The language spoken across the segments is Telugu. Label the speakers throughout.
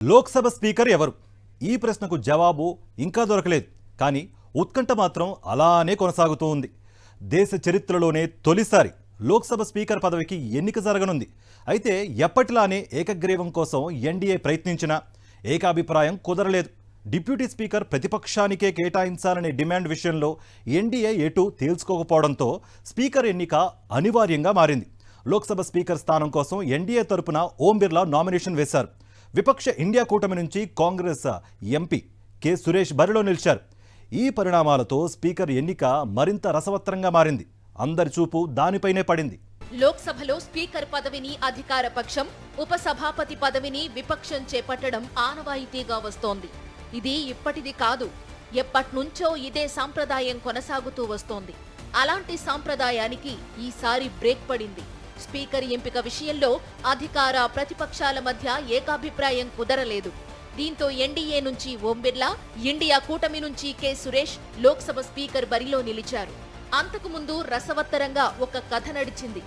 Speaker 1: లోక్సభ స్పీకర్ ఎవరు? ఈ ప్రశ్నకు జవాబు ఇంకా దొరకలేదు. కానీ ఉత్కంఠ మాత్రం అలానే కొనసాగుతూ ఉంది. దేశ చరిత్రలోనే తొలిసారి లోక్సభ స్పీకర్ పదవికి ఎన్నిక జరగనుంది. అయితే ఎప్పటిలానే ఏకగ్రీవం కోసం ఎన్డీఏ ప్రయత్నించినా ఏకాభిప్రాయం కుదరలేదు. డిప్యూటీ స్పీకర్ ప్రతిపక్షానికే కేటాయించాలనే డిమాండ్ విషయంలో ఎన్డీఏ ఎటు తేల్చుకోకపోవడంతో స్పీకర్ ఎన్నిక అనివార్యంగా మారింది. లోక్సభ స్పీకర్ స్థానం కోసం ఎన్డీఏ తరపున ఓం బిర్లా నామినేషన్ వేశారు. విపక్ష ఇండియా కూటమి నుంచి కాంగ్రెస్ ఎంపీ కె సురేష్ బరిలో నిలిచారు. ఈ పరిణామాలతో స్పీకర్ ఎన్నిక మరింత రసవత్తరంగా మారింది. అందరి చూపు దానిపైనే పడింది.
Speaker 2: లోక్సభలో స్పీకర్ పదవిని అధికార పక్షం, ఉపసభాపతి పదవిని విపక్షం చేపట్టడం ఆనవాయితీగా వస్తోంది. ఇది ఇప్పటిది కాదు, ఎప్పట్నుంచో ఇదే సాంప్రదాయం కొనసాగుతూ వస్తోంది. అలాంటి సాంప్రదాయానికి ఈసారి బ్రేక్ పడింది. స్పీకర్ ఎంపిక విషయంలో అధికార ప్రతిపక్షాల మధ్య ఏకాభిప్రాయం కుదరలేదు. దీంతో ఎన్డీఏ నుంచి ఓం బిర్లా, ఇండియా కూటమి నుంచి కె సురేష్ లోక్సభ స్పీకర్ బరిలో నిలిచారు. అంతకుముందు రసవత్తరంగా ఒక కథ నడిచింది.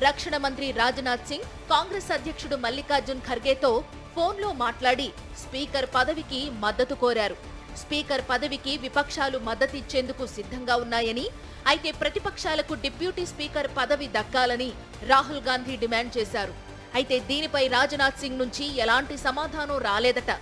Speaker 2: రక్షణ మంత్రి రాజ్నాథ్ సింగ్ కాంగ్రెస్ అధ్యక్షుడు మల్లికార్జున్ ఖర్గేతో ఫోన్లో మాట్లాడి స్పీకర్ పదవికి మద్దతు కోరారు. స్పీకర్ పదవికి విపక్షాలు మద్దతిచ్చేందుకు సిద్ధంగా ఉన్నాయని, అయితే ప్రతిపక్షాలకు డిప్యూటీ స్పీకర్ పదవి దక్కాలని రాహుల్ గాంధీ డిమాండ్ చేశారు. అయితే దీనిపై రాజ్నాథ్ సింగ్ నుంచి ఎలాంటి సమాధానం రాలేదట.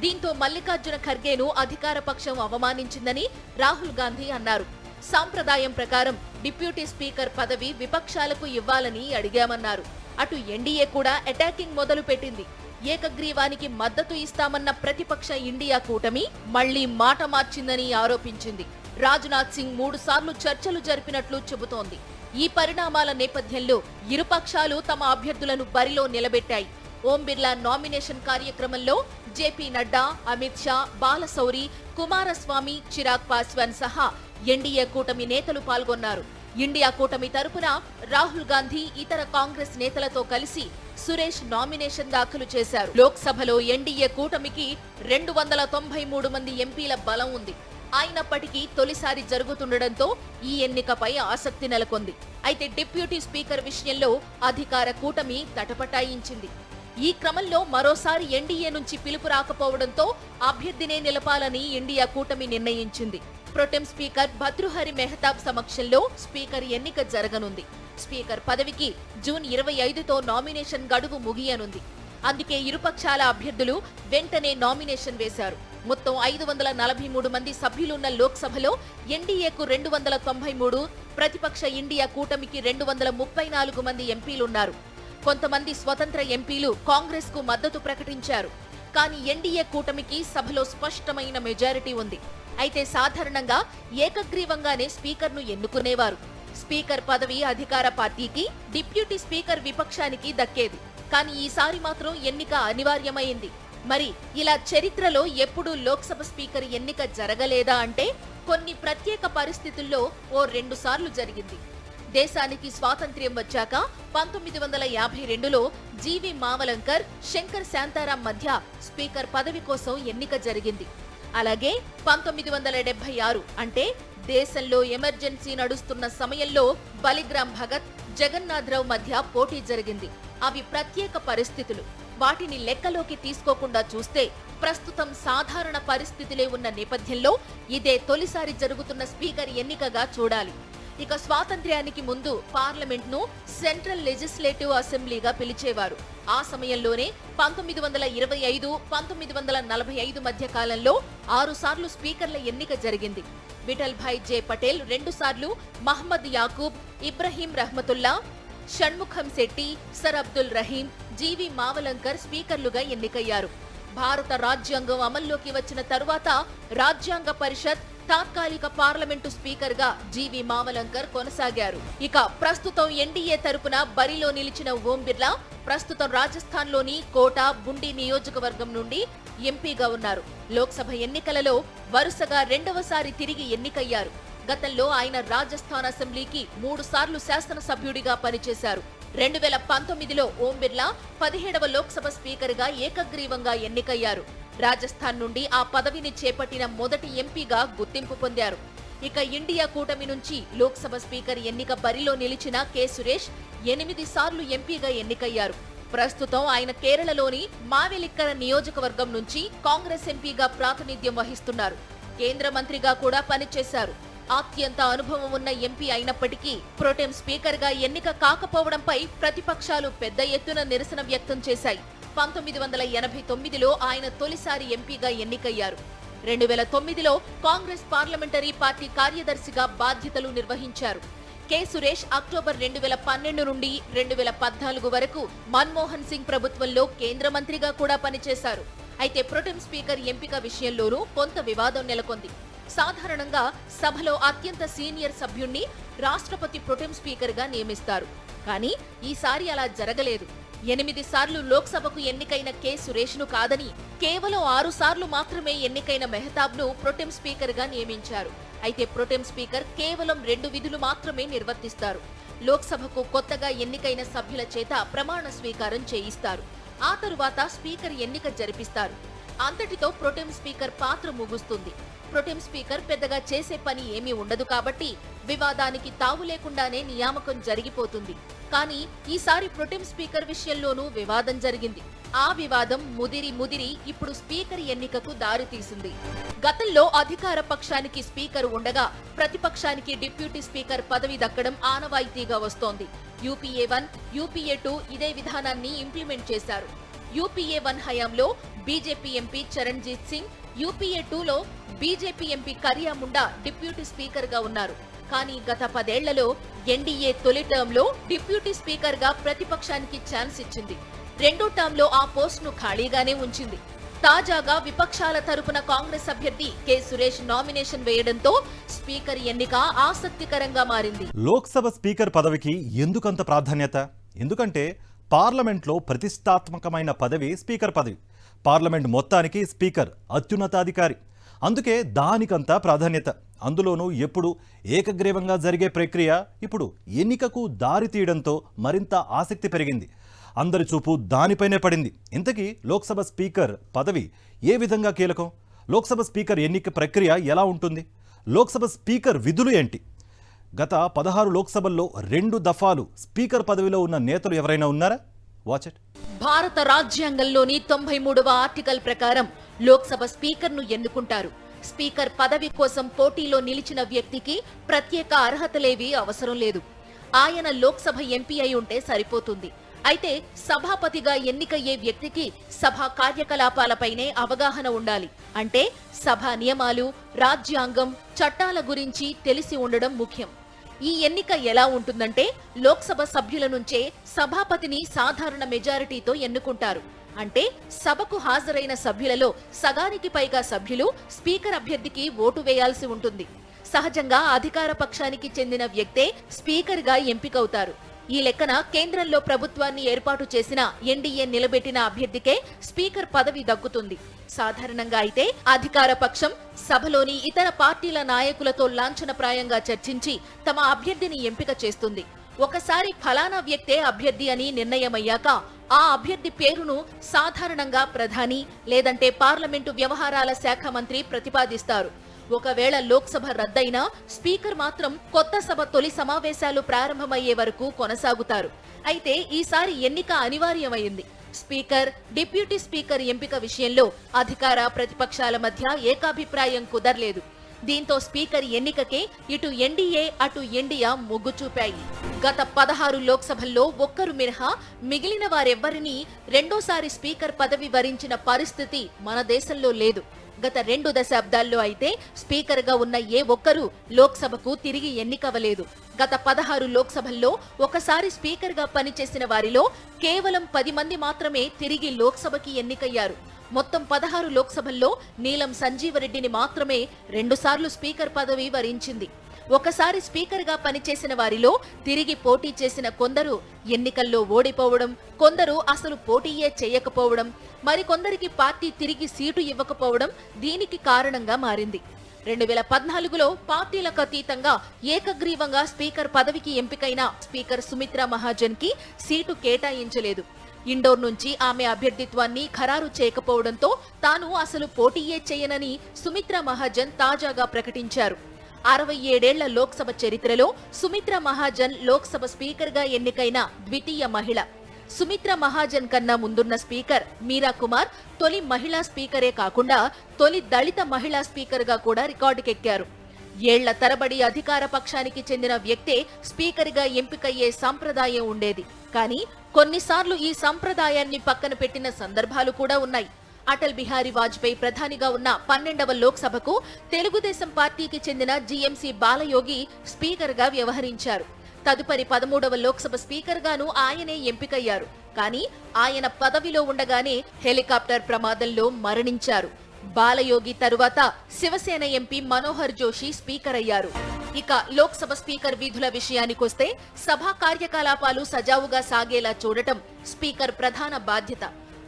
Speaker 2: దీంతో మల్లికార్జున ఖర్గేను అధికార పక్షం అవమానించిందని రాహుల్ గాంధీ అన్నారు. సాంప్రదాయం ప్రకారం డిప్యూటీ స్పీకర్ పదవి విపక్షాలకు ఇవ్వాలని అడిగామన్నారు. అటు ఎన్డీఏ కూడా అటాకింగ్ మొదలుపెట్టింది. ఏకగ్రీవానికి మద్దతు ఇస్తామన్న ప్రతిపక్ష ఇండియా కూటమి మళ్లీ మాట మార్చిందని ఆరోపించింది. రాజ్నాథ్ సింగ్ 3 సార్లు చర్చలు జరిపినట్లు చెబుతోంది. ఈ పరిణామాల నేపథ్యంలో ఇరుపక్షాలు తమ అభ్యర్థులను బరిలో నిలబెట్టాయి. ఓం బిర్లా నామినేషన్ కార్యక్రమంలో జేపీ నడ్డా, అమిత్ షా, బాలశౌరి, కుమారస్వామి, చిరాగ్ పాస్వాన్ సహా ఎన్డీఏ కూటమి నేతలు పాల్గొన్నారు. ఇండియా కూటమి తరపున రాహుల్ గాంధీ ఇతర కాంగ్రెస్ నేతలతో కలిసి సురేష్ నామినేషన్ దాఖలు చేశారు. లోక్సభలో ఎన్డీఏ కూటమికి 293 మంది ఎంపీల బలం ఉంది. అయినప్పటికీ తొలిసారి జరుగుతుండటంతో ఈ ఎన్నికపై ఆసక్తి నెలకొంది. అయితే డిప్యూటీ స్పీకర్ విషయంలో అధికార కూటమి తటపటాయించింది. ఈ క్రమంలో మరోసారి ఎన్డీఏ నుంచి పిలుపు రాకపోవడంతో అభ్యర్థినే నిలపాలని ఇండియా కూటమి నిర్ణయించింది. ప్రొటెం స్పీకర్ భర్తృహరి మెహతాబ్ సమక్షంలో స్పీకర్ ఎన్నిక జరగనుంది. స్పీకర్ పదవికి జూన్ 25తో నామినేషన్ గడువు ముగియనుంది. అందుకే ఇరుపక్షాల అభ్యర్థులు వెంటనే నామినేషన్ వేశారు. మొత్తం 543 మంది సభ్యులున్న లోక్సభలో ఎన్డీఏకు 293, ప్రతిపక్ష ఇండియా కూటమికి 234 మంది ఎంపీలున్నారు. కొంతమంది స్వతంత్ర ఎంపీలు కాంగ్రెస్ కు మద్దతు ప్రకటించారు. కానీ ఎన్డీఏ కూటమికి సభలో స్పష్టమైన మెజారిటీ ఉంది. అయితే సాధారణంగా ఏకగ్రీవంగానే స్పీకర్ను ఎన్నుకునేవారు. స్పీకర్ పదవి అధికార పార్టీకి, డిప్యూటీ స్పీకర్ విపక్షానికి దక్కేది. కానీ ఈసారి మాత్రం ఎన్నిక అనివార్యమైంది. మరి ఇలా చరిత్రలో ఎప్పుడూ లోక్సభ స్పీకర్ ఎన్నిక జరగలేదా అంటే కొన్ని ప్రత్యేక పరిస్థితుల్లో 2 సార్లు జరిగింది. దేశానికి స్వాతంత్ర్యం వచ్చాక 1952లో జీవి మావలంకర్, శంకర్ శాంతారాం మధ్య స్పీకర్ పదవి కోసం ఎన్నిక జరిగింది. అలాగే 1976 అంటే దేశంలో ఎమర్జెన్సీ నడుస్తున్న సమయంలో బలిగ్రామ్ భగత్, జగన్నాథరావు మధ్య పోటీ జరిగింది. అవి ప్రత్యేక పరిస్థితులు. వాటిని లెక్కలోకి తీసుకోకుండా చూస్తే ప్రస్తుతం సాధారణ పరిస్థితులే ఉన్న నేపథ్యంలో ఇదే తొలిసారి జరుగుతున్న స్పీకర్ ఎన్నికగా చూడాలి. ఇక స్వాతంత్ర్యానికి ముందు పార్లమెంట్ను సెంట్రల్ లెజిస్లేటివ్ అసెంబ్లీగా పిలిచేవారు. ఆ సమయంలోనే 1925, 1945 మధ్య కాలంలో 6 సార్లు స్పీకర్ల ఎన్నిక జరిగింది. విఠల్ భాయ్ జే పటేల్ 2 సార్లు, మహమ్మద్ యాకూబ్, ఇబ్రహీం రహ్మతుల్లా, షణ్ముఖం శెట్టి, సర్ అబ్దుల్ రహీం, జీవి మావలంకర్ స్పీకర్లుగా ఎన్నికయ్యారు. భారత రాజ్యాంగం అమల్లోకి వచ్చిన తరువాత రాజ్యాంగ పరిషత్ తాత్కాలిక పార్లమెంటు స్పీకర్ గా జీవి మావలంకర్ కొనసాగారు. ఇక ప్రస్తుతం ఎన్డీఏ తరపున బరిలో నిలిచిన ఓం బిర్లా ప్రస్తుతం రాజస్థాన్లోని కోటా, బుండి నియోజకవర్గం నుండి ఎంపీగా ఉన్నారు. లోక్సభ ఎన్నికలలో వరుసగా 2వసారి తిరిగి ఎన్నికయ్యారు. గతంలో ఆయన రాజస్థాన్ అసెంబ్లీకి 3 సార్లు శాసనసభ్యుడిగా పనిచేశారు. 2019లో ఓం బిర్లా 17వ లోక్సభ స్పీకర్గా ఏకగ్రీవంగా ఎన్నికయ్యారు. రాజస్థాన్ నుండి ఆ పదవిని చేపట్టిన మొదటి ఎంపీగా గుర్తింపు పొందారు. ఇక ఇండియా కూటమి నుంచి లోక్సభ స్పీకర్ ఎన్నిక బరిలో నిలిచిన కె సురేష్ 8 సార్లు ఎంపీగా ఎన్నికయ్యారు. ప్రస్తుతం ఆయన కేరళలోని మావెలిక్కర నియోజకవర్గం నుంచి కాంగ్రెస్ ఎంపీగా ప్రాతినిధ్యం వహిస్తున్నారు. కేంద్ర మంత్రిగా కూడా పనిచేశారు. అత్యంత అనుభవం ఉన్న ఎంపీ అయినప్పటికీ ప్రోటెం స్పీకర్ గా ఎన్నిక కాకపోవడంపై ప్రతిపక్షాలు పెద్ద ఎత్తున నిరసన వ్యక్తం చేశాయి. 1989లో ఆయన తొలిసారి ఎంపీగా ఎన్నికయ్యారు. 2009లో కాంగ్రెస్ పార్లమెంటరీ పార్టీ కార్యదర్శిగా బాధ్యతలు నిర్వహించారు. కె సురేష్ అక్టోబర్ 2012 నుండి 2014 వరకు మన్మోహన్ సింగ్ ప్రభుత్వంలో కేంద్ర మంత్రిగా కూడా పనిచేశారు. అయితే ప్రోటెం స్పీకర్ ఎంపిక విషయంలోనూ కొంత వివాదం నెలకొంది. సాధారణంగా సభలో అత్యంత సీనియర్ సభ్యుణ్ణి రాష్ట్రపతి ప్రోటెం స్పీకర్ గా నియమిస్తారు. కానీ ఈసారి అలా జరగలేదు. 8 సార్లు లోక్సభకు ఎన్నికైన కె సురేష్ ను కాదని కేవలం 6 సార్లు మాత్రమే ఎన్నికైన మెహతాబ్ ను ప్రోటెం స్పీకర్ గా నియమించారు. అయితే ప్రోటెం స్పీకర్ కేవలం 2 విధులు మాత్రమే నిర్వర్తిస్తారు. లోక్సభకు కొత్తగా ఎన్నికైన సభ్యుల చేత ప్రమాణ స్వీకారం చేయిస్తారు. ఆ తరువాత స్పీకర్ ఎన్నిక జరిపిస్తారు. అంతటితో ప్రోటెం స్పీకర్ పాత్ర ముగుస్తుంది. ప్రోటెం స్పీకర్ పెద్దగా చేసే పని ఏమీ ఉండదు కాబట్టి వివాదానికి తావు లేకుండానే నియామకం జరిగిపోతుంది. కానీ ఈసారి ప్రోటెం స్పీకర్ విషయంలోనూ వివాదం జరిగింది. ఆ వివాదం ముదిరి ఇప్పుడు స్పీకర్ ఎన్నికకు దారితీసింది. గతంలో అధికార పక్షానికి స్పీకర్ ఉండగా ప్రతిపక్షానికి డిప్యూటీ స్పీకర్ పదవి దక్కడం ఆనవాయితీగా వస్తోంది. యూపీఏ 1, యూపీఏ 2 ఇదే విధానాన్ని ఇంప్లిమెంట్ చేశారు. యూపీఏ 1 హయాంలో BJP MP Charanjit Singh, UPA 2లో BJP MP Kariya Munda deputy speaker గా ఉన్నారు. కానీ గత 10 ఏళ్లలో ఎన్డీఏ తొలి టర్మ్ లో డిప్యూటీ స్పీకర్ గా ప్రతిపక్షానికి ఛాన్స్ ఇచ్చింది. రెండో టర్మ్ లో ఆ పోస్ట్ ను ఖాళీగానే ఉంచింది. తాజాగా విపక్షాల తరపున కాంగ్రెస్ అభ్యర్థి కె సురేష్ నామినేషన్ వేయడంతో స్పీకర్ ఎన్నిక ఆసక్తికరంగా మారింది.
Speaker 1: లోక్సభ స్పీకర్ పదవికి ఎందుకంత ప్రాధాన్యత? ఎందుకంటే పార్లమెంట్లో ప్రతిష్టాత్మకమైన పదవి స్పీకర్ పదవి. పార్లమెంట్ మొత్తానికి స్పీకర్ అత్యున్నతాధికారి. అందుకే దానికంతా ప్రాధాన్యత. అందులోనూ ఎప్పుడు ఏకగ్రీవంగా జరిగే ప్రక్రియ ఇప్పుడు ఎన్నికకు దారి తీయడంతో మరింత ఆసక్తి పెరిగింది. అందరి చూపు దానిపైనే పడింది. ఇంతకీ లోక్సభ స్పీకర్ పదవి ఏ విధంగా కీలకం? లోక్సభ స్పీకర్ ఎన్నిక ప్రక్రియ ఎలా ఉంటుంది? లోక్సభ స్పీకర్ విధులు ఏంటి? గత 16 లోక్సభల్లో 2 దఫాలు స్పీకర్ పదవిలో ఉన్న నేతలు ఎవరైనా ఉన్నారా? Watch it.
Speaker 2: భారత రాజ్యాంగంలోని 93వ ఆర్టికల్ ప్రకారం లోక్సభ స్పీకర్ను ఎన్నుకుంటారు. స్పీకర్ పదవి కోసం పోటీలో నిలిచిన వ్యక్తికి ప్రత్యేక అర్హతలేవీ అవసరం లేదు. ఆయన లోక్సభ ఎంపీ అయి ఉంటే సరిపోతుంది. అయితే సభాపతిగా ఎన్నికయ్యే వ్యక్తికి సభా కార్యకలాపాలపైనే అవగాహన ఉండాలి. అంటే సభా నియమాలు, రాజ్యాంగం, చట్టాల గురించి తెలిసి ఉండడం ముఖ్యం. ఈ ఎన్నిక ఎలా ఉంటుందంటే లోక్సభ సభ్యుల నుంచే సభాపతిని సాధారణ మెజారిటీతో ఎన్నుకుంటారు. అంటే సభకు హాజరైన సభ్యులలో సగానికి పైగా సభ్యులు స్పీకర్ అభ్యర్థికి ఓటు వేయాల్సి ఉంటుంది. సహజంగా అధికార పక్షానికి చెందిన వ్యక్తే స్పీకర్ గా ఎంపికవుతారు. ఈ లెక్కన కేంద్రంలో ప్రభుత్వాన్ని ఏర్పాటు చేసిన ఎన్డీఏ నిలబెట్టిన అభ్యర్థికే స్పీకర్ పదవి దక్కుతుంది. సాధారణంగా అయితే అధికార పక్షం సభలోని ఇతర పార్టీల నాయకులతో లాంఛనప్రాయంగా చర్చించి తమ అభ్యర్థిని ఎంపిక చేస్తుంది. ఒకసారి ఫలానా వ్యక్తే అభ్యర్థి అని నిర్ణయమయ్యాక ఆ అభ్యర్థి పేరును సాధారణంగా ప్రధాని లేదంటే పార్లమెంటు వ్యవహారాల శాఖ మంత్రి ప్రతిపాదిస్తారు. ఒకవేళ లోక్సభ రద్దయినా స్పీకర్ మాత్రం కొత్త సభ తొలి సమావేశాలు ప్రారంభమయ్యే వరకు కొనసాగుతారు. అయితే ఈసారి ఎన్నిక అనివార్యమైంది. స్పీకర్, డిప్యూటీ స్పీకర్ ఎంపిక విషయంలో అధికార ప్రతిపక్షాల మధ్య ఏకాభిప్రాయం కుదరలేదు. దీంతో స్పీకర్ ఎన్నికకే ఇటు ఎన్డీఏ అటు ఎన్డీఏ మొగ్గు చూపాయి. గత 16 లోక్సభల్లో ఒక్కరు మినహా మిగిలిన వారెవ్వరినీ రెండోసారి స్పీకర్ పదవి వరించిన పరిస్థితి మన దేశంలో లేదు. గత 2 దశాబ్దాల్లో అయితే స్పీకర్ గా ఉన్న ఏ ఒక్కరూ లోక్సభకు తిరిగి ఎన్నికవలేదు. గత 16 లోక్సభల్లో ఒకసారి స్పీకర్ గా పనిచేసిన వారిలో కేవలం 10 మంది మాత్రమే తిరిగి లోక్సభకి ఎన్నికయ్యారు. మొత్తం 16 లోక్సభల్లో నీలం సంజీవరెడ్డిని మాత్రమే 2 సార్లు స్పీకర్ పదవి వరించింది. ఒకసారి స్పీకర్ గా పనిచేసిన వారిలో తిరిగి పోటీ చేసిన కొందరు ఎన్నికల్లో ఓడిపోవడం, కొందరు అసలు పోటీయే చేయకపోవడం, మరికొందరికి పార్టీ తిరిగి సీటు ఇవ్వకపోవడం దీనికి కారణంగా మారింది. 2014లో పార్టీలకు అతీతంగా ఏకగ్రీవంగా స్పీకర్ పదవికి ఎంపికైన స్పీకర్ సుమిత్రా మహాజన్ కి సీటు కేటాయించలేదు. ఇండోర్ నుంచి ఆమె అభ్యర్థిత్వాన్ని ఖరారు చేయకపోవడంతో తాను అసలు పోటీయే చేయనని సుమిత్రా మహాజన్ తాజాగా ప్రకటించారు. 67 ఏళ్ల లోక్సభ చరిత్రలో సుమిత్రా మహాజన్ లోక్సభ స్పీకర్ గా ఎన్నికైన ద్వితీయ మహిళ. సుమిత్రా మహాజన్ కన్నా ముందున్న స్పీకర్ మీరా కుమార్ తొలి మహిళా స్పీకరే కాకుండా తొలి దళిత మహిళా స్పీకర్గా కూడా రికార్డుకెక్కారు. ఏళ్ల తరబడి అధికార పక్షానికి చెందిన వ్యక్తే స్పీకర్గా ఎంపికయ్యే సంప్రదాయం ఉండేది. కానీ కొన్నిసార్లు ఈ సంప్రదాయాన్ని పక్కన పెట్టిన సందర్భాలు కూడా ఉన్నాయి. అటల్ బిహారీ వాజ్పేయి ప్రధానిగా ఉన్న 12వ లోక్సభకు తెలుగుదేశం పార్టీకి చెందిన జీఎంసీ బాలయోగి స్పీకర్గా వ్యవహరించారు. తదుపరి 13వ లోక్సభ స్పీకర్గాను ఆయనే ఎంపికయ్యారు. కానీ ఆయన పదవిలో ఉండగానే హెలికాప్టర్ ప్రమాదంలో మరణించారు. బాలయోగి తరువాత శివసేన ఎంపీ మనోహర్ జోషి స్పీకర్ అయ్యారు. ఇక లోక్సభ స్పీకర్ విధుల విషయానికొస్తే సభా కార్యకలాపాలు సజావుగా సాగేలా చూడటం స్పీకర్ ప్రధాన బాధ్యత.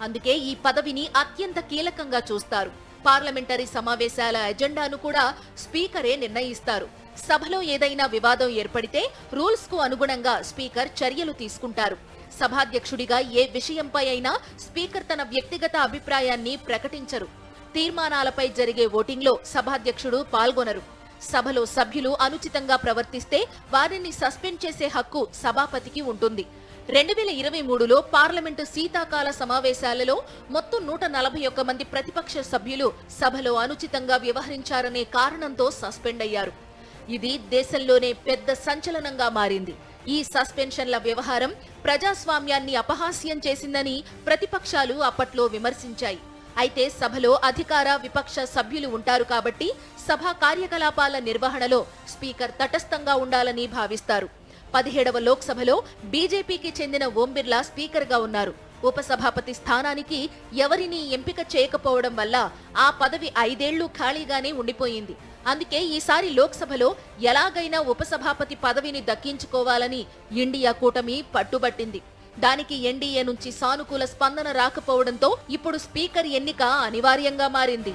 Speaker 2: అందుకే ఈ పదవిని అత్యంత కీలకంగా చూస్తారు. పార్లమెంటరీ సమావేశాల ఎజెండాను కూడా స్పీకరే నిర్ణయిస్తారు. సభలో ఏదైనా వివాదం ఏర్పడితే రూల్స్ కు అనుగుణంగా స్పీకర్ చర్యలు తీసుకుంటారు. సభాధ్యక్షుడిగా ఏ విషయంపై అయినా స్పీకర్ తన వ్యక్తిగత అభిప్రాయాన్ని ప్రకటించరు. తీర్మానాలపై జరిగే ఓటింగ్లో సభాధ్యక్షుడు పాల్గొనరు. సభలో సభ్యులు అనుచితంగా ప్రవర్తిస్తే వారిని సస్పెండ్ చేసే హక్కు సభాపతికి ఉంటుంది. 2023లో పార్లమెంటు శీతాకాల సమావేశాలలో మొత్తం 141 మంది ప్రతిపక్ష సభ్యులు సభలో అనుచితంగా వ్యవహరించారనే కారణంతో సస్పెండ్ అయ్యారు. ఇది దేశంలోనే పెద్ద సంచలనంగా మారింది. ఈ సస్పెన్షన్ల వ్యవహారం ప్రజాస్వామ్యాన్ని అపహాస్యం చేసిందని ప్రతిపక్షాలు అప్పట్లో విమర్శించాయి. అయితే సభలో అధికార విపక్ష సభ్యులు ఉంటారు కాబట్టి సభా కార్యకలాపాల నిర్వహణలో స్పీకర్ తటస్థంగా ఉండాలని భావిస్తారు. 17వ లోక్సభలో బీజేపీకి చెందిన ఓం బిర్లా స్పీకర్గా ఉన్నారు. ఉపసభాపతి స్థానానికి ఎవరినీ ఎంపిక చేయకపోవడం వల్ల ఆ పదవి 5 ఏళ్లు ఖాళీగానే ఉండిపోయింది. అందుకే ఈసారి లోక్సభలో ఎలాగైనా ఉపసభాపతి పదవిని దక్కించుకోవాలని ఇండియా కూటమి పట్టుబట్టింది. దానికి ఎన్డీఏ నుంచి సానుకూల స్పందన రాకపోవడంతో ఇప్పుడు స్పీకర్ ఎన్నిక అనివార్యంగా మారింది.